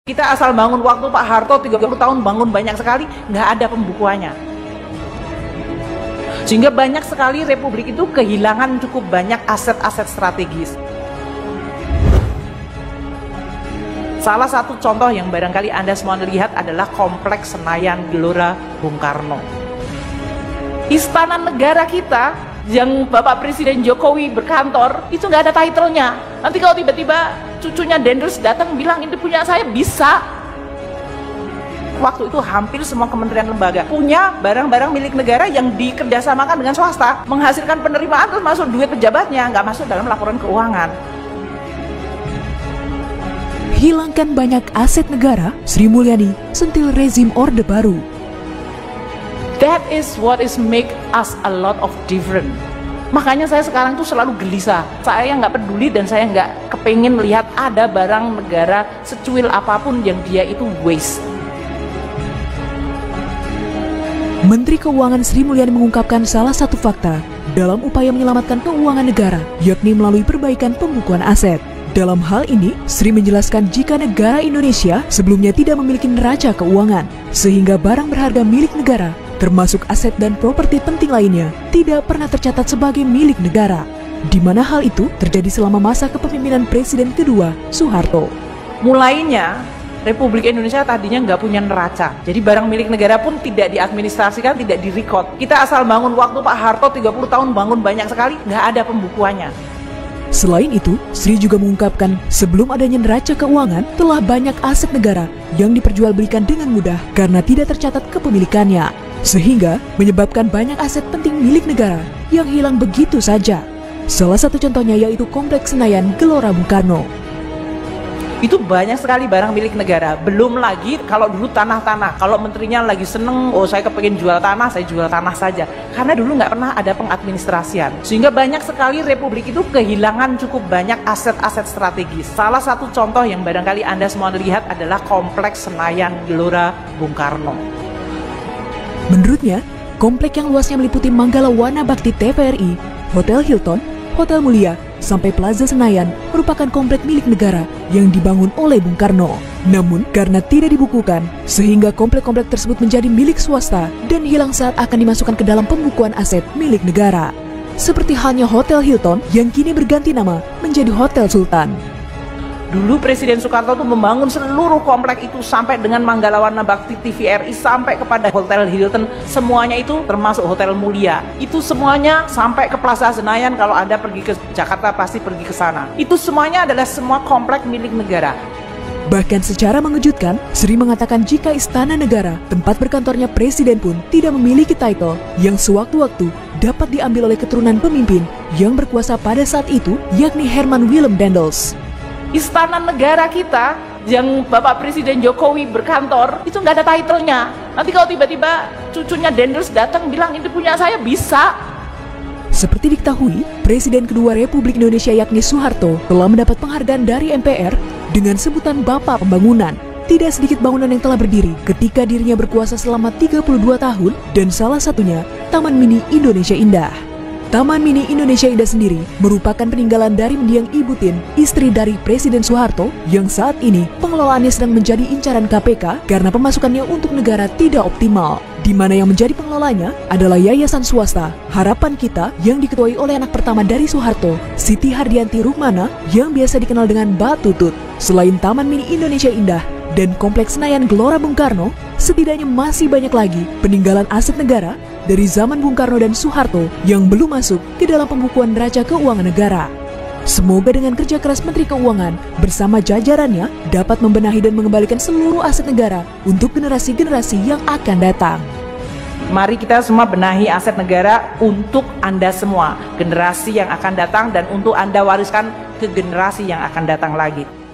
Kita asal bangun waktu Pak Harto 30 tahun bangun banyak sekali, nggak ada pembukuannya. Sehingga banyak sekali Republik itu kehilangan cukup banyak aset-aset strategis. Salah satu contoh yang barangkali Anda semua lihat adalah Kompleks Senayan Gelora Bung Karno. Istana negara kita yang Bapak Presiden Jokowi berkantor, itu nggak ada title-nya. Nanti kalau tiba-tiba cucunya Dendels datang bilang ini punya saya, bisa. Waktu itu hampir semua kementerian lembaga punya barang-barang milik negara yang dikerjasamakan dengan swasta, menghasilkan penerimaan terus masuk duit pejabatnya, nggak masuk dalam laporan keuangan. Hilangkan banyak aset negara, Sri Mulyani sentil rezim Orde Baru. That is what is make us a lot of different. Makanya saya sekarang tuh selalu gelisah. Saya nggak peduli dan saya nggak kepingin lihat ada barang negara secuil apapun yang dia itu waste. Menteri Keuangan Sri Mulyani mengungkapkan salah satu fakta dalam upaya menyelamatkan keuangan negara, yakni melalui perbaikan pembukuan aset. Dalam hal ini, Sri menjelaskan jika negara Indonesia sebelumnya tidak memiliki neraca keuangan, sehingga barang berharga milik negara, termasuk aset dan properti penting lainnya, tidak pernah tercatat sebagai milik negara, di mana hal itu terjadi selama masa kepemimpinan Presiden kedua, Soeharto. Mulainya, Republik Indonesia tadinya nggak punya neraca, jadi barang milik negara pun tidak diadministrasikan, tidak direkod. Kita asal bangun waktu Pak Harto 30 tahun bangun banyak sekali, nggak ada pembukuannya. Selain itu, Sri juga mengungkapkan sebelum adanya neraca keuangan, telah banyak aset negara yang diperjualbelikan dengan mudah karena tidak tercatat kepemilikannya, sehingga menyebabkan banyak aset penting milik negara yang hilang begitu saja. Salah satu contohnya yaitu Kompleks Senayan Gelora Bung Karno. Itu banyak sekali barang milik negara. Belum lagi kalau dulu tanah-tanah. Kalau menterinya lagi seneng, oh saya kepengen jual tanah, saya jual tanah saja. Karena dulu nggak pernah ada pengadministrasian. Sehingga banyak sekali Republik itu kehilangan cukup banyak aset-aset strategis. Salah satu contoh yang barangkali Anda semua lihat adalah Kompleks Senayan Gelora Bung Karno. Menurutnya, komplek yang luasnya meliputi Manggala Wana Bakti TVRI, Hotel Hilton, Hotel Mulia, sampai Plaza Senayan merupakan komplek milik negara yang dibangun oleh Bung Karno. Namun, karena tidak dibukukan, sehingga komplek-komplek tersebut menjadi milik swasta dan hilang saat akan dimasukkan ke dalam pembukuan aset milik negara. Seperti halnya Hotel Hilton yang kini berganti nama menjadi Hotel Sultan. Dulu Presiden Soekarno tuh membangun seluruh komplek itu sampai dengan Manggala Wana Bakti TVRI sampai kepada Hotel Hilton, semuanya itu termasuk Hotel Mulia. Itu semuanya sampai ke Plaza Senayan, kalau Anda pergi ke Jakarta pasti pergi ke sana. Itu semuanya adalah semua komplek milik negara. Bahkan secara mengejutkan, Sri mengatakan jika Istana Negara, tempat berkantornya Presiden pun tidak memiliki title yang sewaktu-waktu dapat diambil oleh keturunan pemimpin yang berkuasa pada saat itu, yakni Herman Willem Dendels. Istana negara kita yang Bapak Presiden Jokowi berkantor, itu nggak ada title-nya. Nanti kalau tiba-tiba cucunya Dendels datang bilang ini punya saya, bisa. Seperti diketahui, Presiden kedua Republik Indonesia yakni Soeharto telah mendapat penghargaan dari MPR dengan sebutan Bapak Pembangunan. Tidak sedikit bangunan yang telah berdiri ketika dirinya berkuasa selama 32 tahun dan salah satunya Taman Mini Indonesia Indah. Taman Mini Indonesia Indah sendiri merupakan peninggalan dari mendiang Ibu Tien, istri dari Presiden Soeharto, yang saat ini pengelolaannya sedang menjadi incaran KPK karena pemasukannya untuk negara tidak optimal, di mana yang menjadi pengelolanya adalah yayasan swasta Harapan Kita yang diketuai oleh anak pertama dari Soeharto, Siti Hardianti Rukmana, yang biasa dikenal dengan Mbak Tutut. Selain Taman Mini Indonesia Indah dan Kompleks Senayan Gelora Bung Karno, setidaknya masih banyak lagi peninggalan aset negara dari zaman Bung Karno dan Soeharto yang belum masuk ke dalam pembukuan neraca keuangan negara. Semoga dengan kerja keras Menteri Keuangan bersama jajarannya dapat membenahi dan mengembalikan seluruh aset negara untuk generasi-generasi yang akan datang. Mari kita semua benahi aset negara untuk Anda semua, generasi yang akan datang, dan untuk Anda wariskan ke generasi yang akan datang lagi.